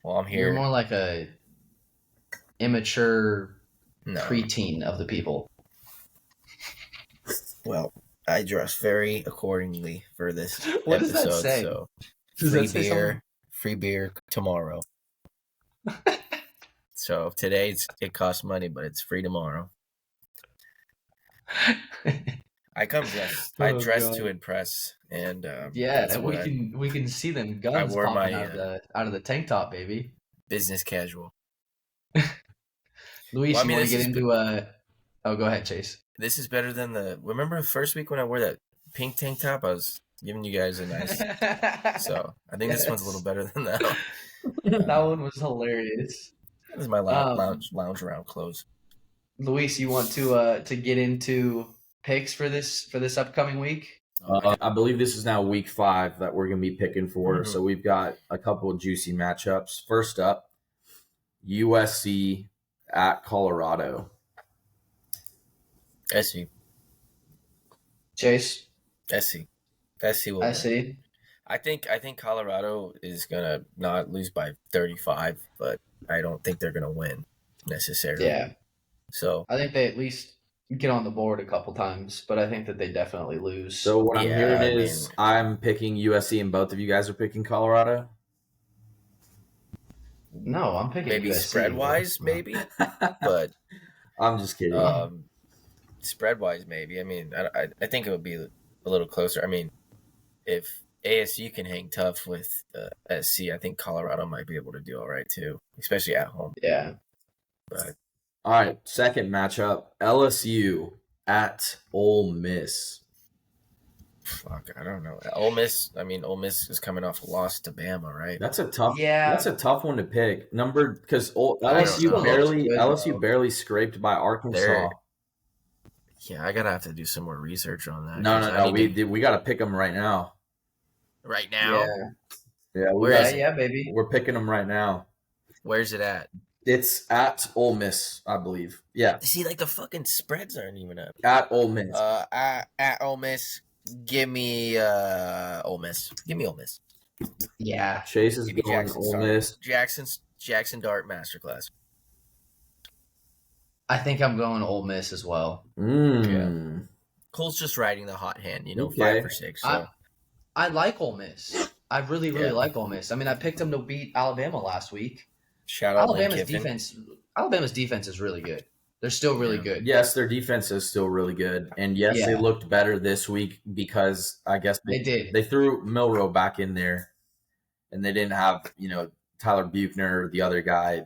Well, I'm here. You're more like a immature preteen of the people. Well, I dress very accordingly for this what episode. Does that say? So Does free beer tomorrow. So today it costs money, but it's free tomorrow. I come dressed. I dress to impress, and we can see them guns popping out of the tank top, baby. Business casual. Luis, you want to get into Oh, go ahead, Chase. This is better than remember the first week when I wore that pink tank top? I was giving you guys a nice. So I think this one's a little better than that one. That one was hilarious. This is my lounge around clothes. Luis, you want to get into picks for this upcoming week? I believe this is now week 5 that we're going to be picking for. Mm-hmm. So we've got a couple of juicy matchups. First up, USC at Colorado. SC. Chase. SC will SC. win. I think Colorado is gonna not lose by 35, but I don't think they're gonna win necessarily. Yeah. So I think they at least get on the board a couple times, but I think that they definitely lose. So what I'm hearing is I'm picking USC and both of you guys are picking Colorado? No, I'm picking maybe USC, spread wise, maybe. But I'm just kidding. Spread wise, maybe. I mean, I think it would be a little closer. I mean, if ASU can hang tough with SC, I think Colorado might be able to do all right too, especially at home. Yeah. But all right, second matchup: LSU at Ole Miss. Fuck, I don't know. Ole Miss. I mean, Ole Miss is coming off a loss to Bama, right? That's a tough. Yeah. That's a tough one to pick. Because I don't know. LSU barely scraped by Arkansas. Yeah, I gotta have to do some more research on that. No. We gotta pick them right now. Right now? Yeah. Baby. We're picking them right now. Where's it at? It's at Ole Miss, I believe. Yeah. See, like the fucking spreads aren't even up. At Ole Miss. At Ole Miss. Give me Ole Miss. Give me Ole Miss. Yeah. Chase is going Ole Miss. Jackson Dart Masterclass. I think I'm going Ole Miss as well. Yeah. Cole's just riding the hot hand, 5 for 6. So. I like Ole Miss. I really like Ole Miss. I mean, I picked them to beat Alabama last week. Shout out Alabama's defense. Alabama's defense is really good. They're still really good. Yes, their defense is still really good. And yes, they looked better this week because I guess they did. They threw Milroe back in there and they didn't have, Tyler Buchner, the other guy,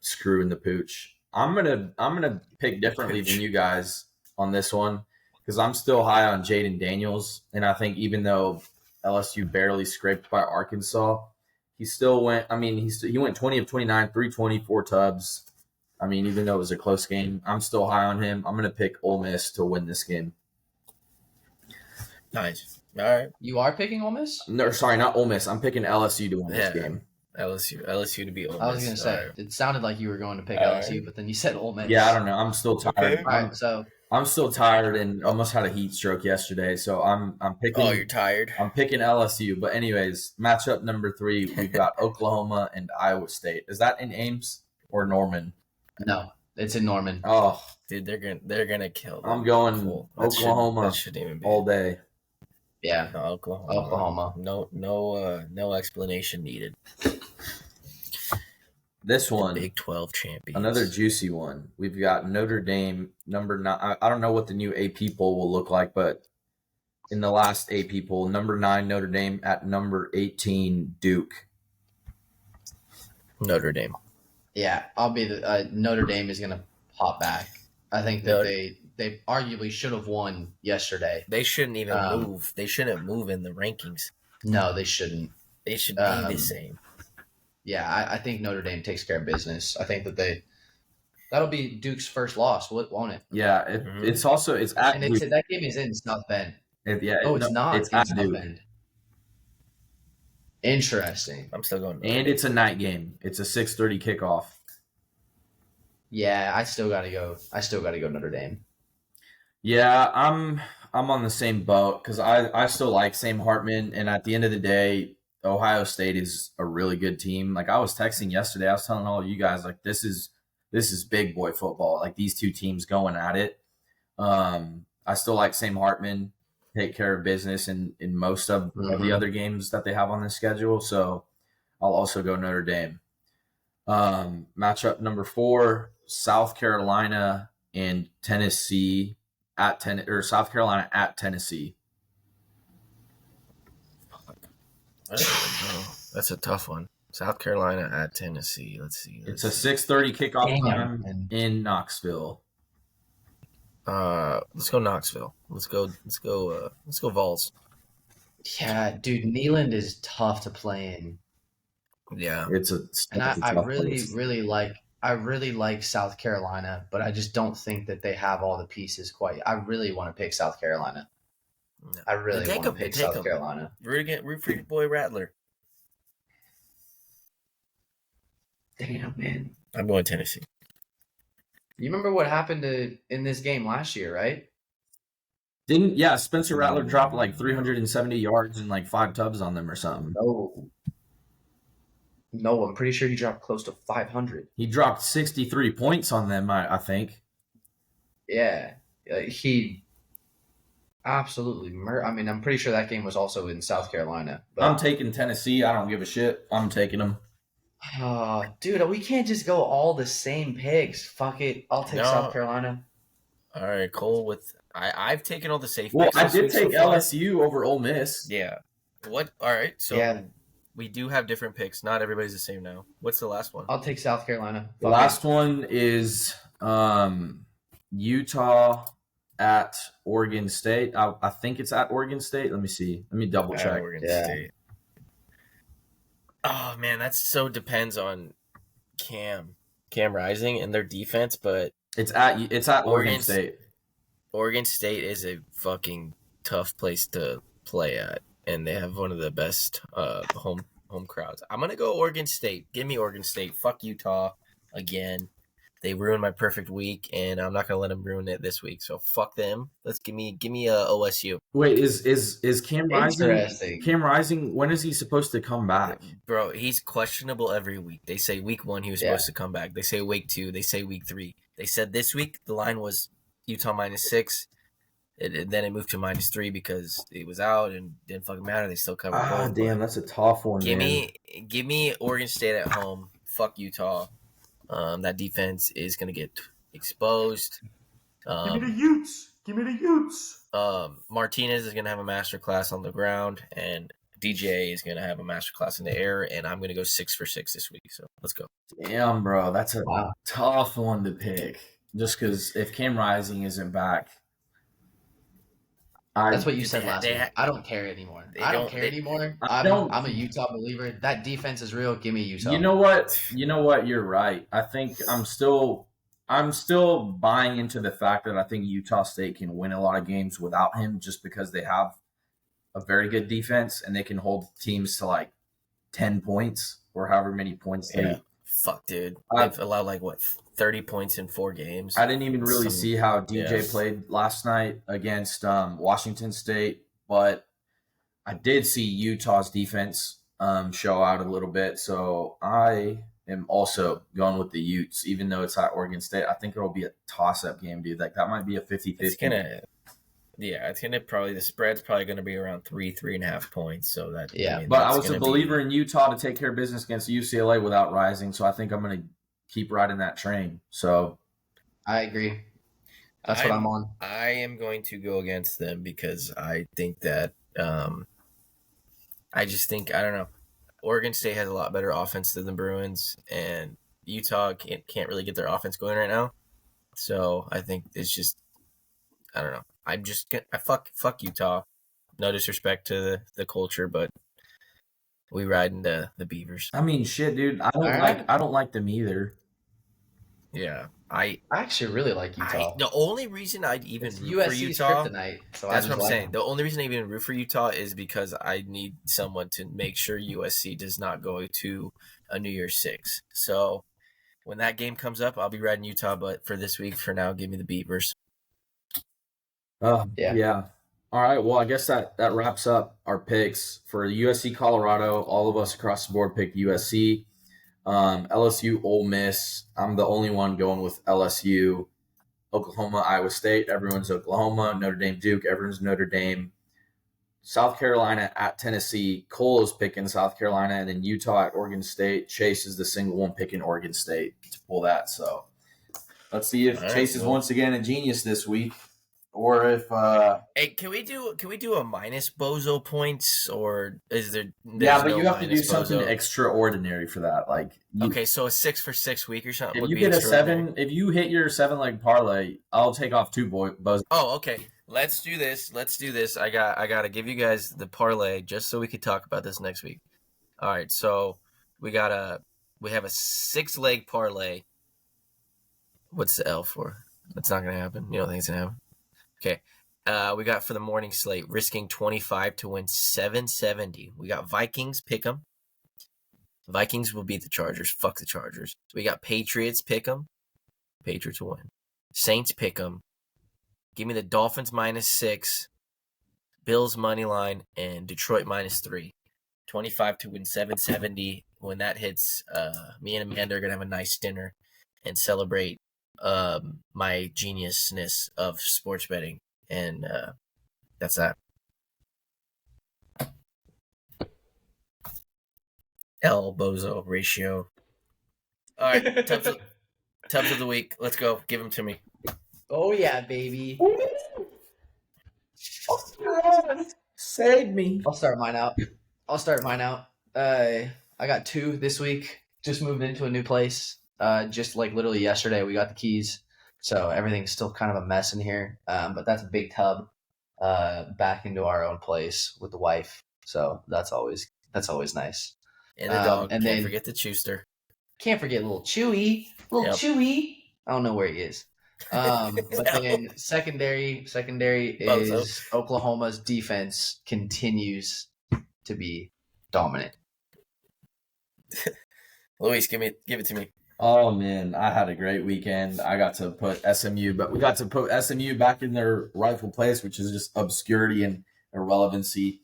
screwing the pooch. I'm gonna pick differently than you guys on this one because I'm still high on Jaden Daniels. And I think even though LSU barely scraped by Arkansas, he still went. I mean, he went 20 of 29, 324 tubs. I mean, even though it was a close game, I'm still high on him. I'm going to pick Ole Miss to win this game. Nice. All right. You are picking Ole Miss? No, sorry, not Ole Miss. I'm picking LSU to win this game. LSU to beat Ole Miss. I was going to say, it sounded like you were going to pick LSU, but then you said Ole Miss. Yeah, I don't know. I'm still tired. Okay. All right, so I'm still tired and almost had a heat stroke yesterday, so I'm picking. Oh, you're tired. I'm picking LSU, but anyways, matchup number 3, we've got Oklahoma and Iowa State. Is that in Ames or Norman? No, it's in Norman. Oh, dude, they're gonna kill them. I'm going Oklahoma that shouldn't even be all day. Yeah, no, Oklahoma. No explanation needed. This one, Big 12 champions. Another juicy one. We've got Notre Dame, number 9. I don't know what the new AP poll will look like, but in the last AP poll, number 9 Notre Dame at number 18 Duke. Notre Dame. Yeah, I'll be the Notre Dame is going to pop back. I think that they arguably should have won yesterday. They shouldn't even move. They shouldn't move in the rankings. No, they shouldn't. They should be the same. Yeah, I think Notre Dame takes care of business. I think that that'll be Duke's first loss, won't it? Yeah, it's also at that game is in South Bend. It's not. It's in South Bend. Interesting. I'm still going. And it's a night game. It's a 6:30 kickoff. Yeah, I still gotta go Notre Dame. Yeah, I'm on the same boat because I still like Sam Hartman, and at the end of the day, Ohio State is a really good team. Like I was texting yesterday, I was telling all of you guys, like this is big boy football. Like these two teams going at it. I still like Sam Hartman. Take care of business in most of the other games that they have on the schedule. So I'll also go Notre Dame. Matchup number 4, South Carolina and Tennessee South Carolina at Tennessee. That's a tough one. South Carolina at Tennessee. Let's see. It's a 6:30 kickoff time in Knoxville. Let's go Knoxville. Let's go Vols. Yeah, dude, Neyland is tough to play in. Yeah, I really like South Carolina, but I just don't think that they have all the pieces quite. I really want to pick South Carolina. No. I really want to pick South Carolina. Root for your boy Rattler. Damn, man. I'm going Tennessee. You remember what happened in this game last year, right? Spencer Rattler dropped like 370 yards and like 5 tubs on them or something. No, I'm pretty sure he dropped close to 500. He dropped 63 points on them, I think. Yeah, he absolutely I'm pretty sure that game was also in South Carolina. But I'm taking Tennessee. I don't give a shit. I'm taking them. Dude, we can't just go all the same picks. Fuck it. I'll take South Carolina. All right, Cole. I've taken all the safe picks. Well, I did take LSU over Ole Miss. Yeah. What? All right. So we do have different picks. Not everybody's the same now. What's the last one? I'll take South Carolina. The last one is Utah at Oregon State. I think it's at Oregon State. Let me see. Let me double check. Oregon State. Oh man, that so depends on Cam Rising and their defense, but it's at Oregon State. Oregon State is a fucking tough place to play at, and they have one of the best home crowds. I'm gonna go Oregon State. Give me Oregon State. Fuck Utah again. They ruined my perfect week, and I'm not gonna let them ruin it this week. So fuck them. Let's give me a OSU. Wait, is Cam Rising? Cam Rising, when is he supposed to come back? Bro, he's questionable every week. They say week 1 he was supposed to come back. They say week 2. They say week 3. They said this week the line was Utah -6. Then it moved to -3 because it was out and didn't fucking matter. They still covered. Ah, damn, that's a tough one. Give me Oregon State at home. Fuck Utah. That defense is gonna get exposed. Give me the Utes. Martinez is gonna have a master class on the ground, and DJ is gonna have a master class in the air. And I'm gonna go 6 for 6 this week. So let's go. Damn, bro, that's a tough one to pick. Just because if Cam Rising isn't back. That's what you said last week. I don't care anymore. I'm a Utah believer. That defense is real. Give me Utah. You know what? You're right. I think I'm still buying into the fact that I think Utah State can win a lot of games without him, just because they have a very good defense and they can hold teams to like 10 points or however many points they. Fuck, dude. They've allowed 30 points in 4 games. I didn't even really see how DJ played last night against Washington State, but I did see Utah's defense show out a little bit. So I am also going with the Utes, even though it's at Oregon State. I think it'll be a toss-up game, dude. That might be a 50-50. The spread's probably gonna be around 3.5 points. So that but I was a believer in Utah to take care of business against UCLA without Rising, so I think I'm gonna keep riding that train. So I agree. That's what I'm on. I am going to go against them because I think that I don't know. Oregon State has a lot better offense than the Bruins, and Utah can't really get their offense going right now. So I think it's just I don't know. I fuck Utah. No disrespect to the culture, but we ride into the Beavers. I mean, shit, dude. I don't like them either. Yeah, I actually really like Utah. The only reason I'd even root for Utah, so that's what I'm saying. The only reason I even root for Utah is because I need someone to make sure USC does not go to a New Year's 6. So when that game comes up, I'll be riding Utah. But for this week, for now, give me the Beavers. Yeah. All right. Well, I guess that wraps up our picks for USC Colorado. All of us across the board picked USC. LSU, Ole Miss. I'm the only one going with LSU. Oklahoma, Iowa State. Everyone's Oklahoma. Notre Dame, Duke. Everyone's Notre Dame. South Carolina at Tennessee. Cole is picking South Carolina, and then Utah at Oregon State. Chase is the single one picking Oregon State to pull that. So let's see if Chase is once again a genius this week. Or if hey, can we do a minus Bozo points, or is there? But you have to do something extraordinary for that. Okay, so a 6 for 6 week or something. If you get a 7, if you hit your 7-leg parlay, I'll take off 2 Bozo. Oh, okay. Let's do this. I gotta give you guys the parlay just so we could talk about this next week. All right, so we have a 6-leg parlay. What's the L for? That's not gonna happen. You don't think it's gonna happen? Okay, we got for the morning slate, risking 25 to win 770. We got Vikings, pick 'em. Vikings will beat the Chargers. Fuck the Chargers. We got Patriots, pick 'em. Patriots will win. Saints, pick 'em. Give me the Dolphins -6, Bills money line, and Detroit -3. 25 to win 770. When that hits, me and Amanda are gonna have a nice dinner and celebrate my geniusness of sports betting, and that's that. L Bozo ratio. All right, Tubs of the week. Let's go. Give them to me. Oh yeah, baby. Save me. I'll start mine out. I got 2 this week. Just moved into a new place. Just literally yesterday, we got the keys. So everything's still kind of a mess in here. But that's a big tub back into our own place with the wife. So that's always nice. And the dog. And can't forget the Chewster. Can't forget little Chewy. Chewy. I don't know where he is. But then secondary is Bozo. Oklahoma's defense continues to be dominant. Luis, give it to me. Oh man, I had a great weekend. I got to put SMU, but we got to put SMU back in their rightful place, which is just obscurity and irrelevancy.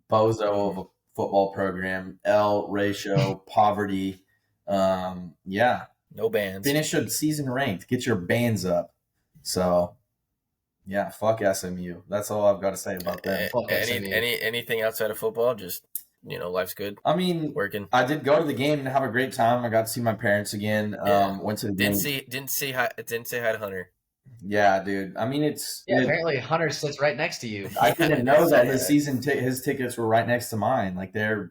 Bozo of a football program, L ratio, poverty. Yeah. No bands. Finish a season ranked. Get your bands up. So, yeah, fuck SMU. That's all I've got to say about that. Anything outside of football? Just, life's good. I mean, working. I did go to the game and have a great time. I got to see my parents again. Went to the game. Didn't say hi to Hunter. Yeah, dude. I mean, apparently Hunter sits right next to you. I didn't know that his his tickets were right next to mine,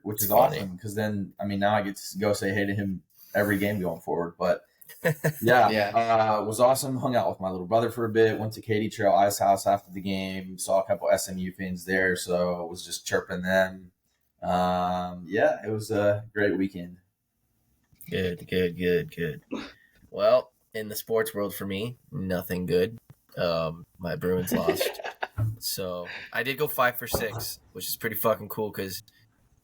which is awesome. Because then, now I get to go say hey to him every game going forward. But yeah, it was awesome. Hung out with my little brother for a bit. Went to Katie Trail Ice House after the game. Saw a couple SMU fans there, so I was just chirping them. Yeah, it was a great weekend. Good. Well, in the sports world for me, nothing good. My Bruins lost. So I did go 5 for 6, which is pretty fucking cool because,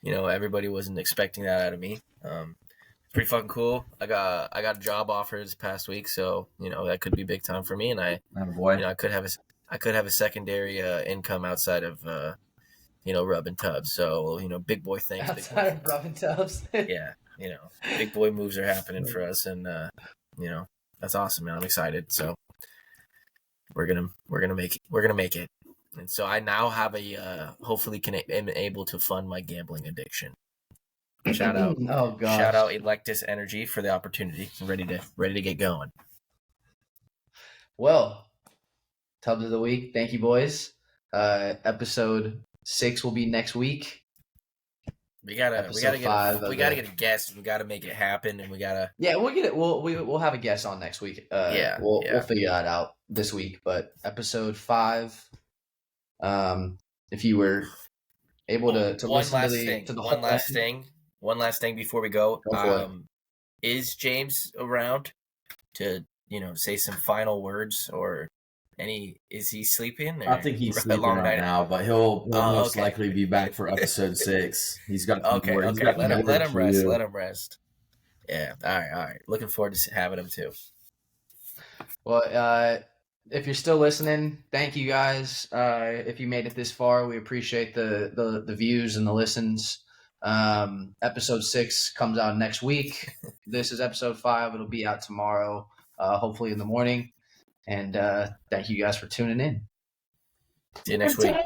everybody wasn't expecting that out of me. Pretty fucking cool. I got a job offer this past week, so that could be big time for me, and I could have a secondary income outside of rubbing tubs. So big boy things. Outside of rubbing tubs. Yeah, big boy moves are happening for us, and that's awesome, man. I'm excited. So we're gonna make it. We're gonna make it, and so I now have hopefully am able to fund my gambling addiction. Shout out! Oh gosh! Shout out Electus Energy for the opportunity. I'm ready to get going. Well, Tubs of the week. Thank you, boys. Episode 6 will be next week. We gotta get a guest. We gotta make it happen, and we gotta. Yeah, we'll get it. We'll have a guest on next week. We'll figure that out this week. But episode 5. If you were able to listen to the one last thing before we go. Is James around to say some final words or is he sleeping? I think he's sleeping right now, but he'll most likely be back for episode 6. He's got okay. Let him rest. Let him rest. Yeah. All right. Looking forward to having him too. Well, if you're still listening, thank you guys. If you made it this far, we appreciate the views and the listens. Episode 6 comes out next week. This is episode 5. It'll be out tomorrow, hopefully in the morning. And thank you guys for tuning in. See you next week.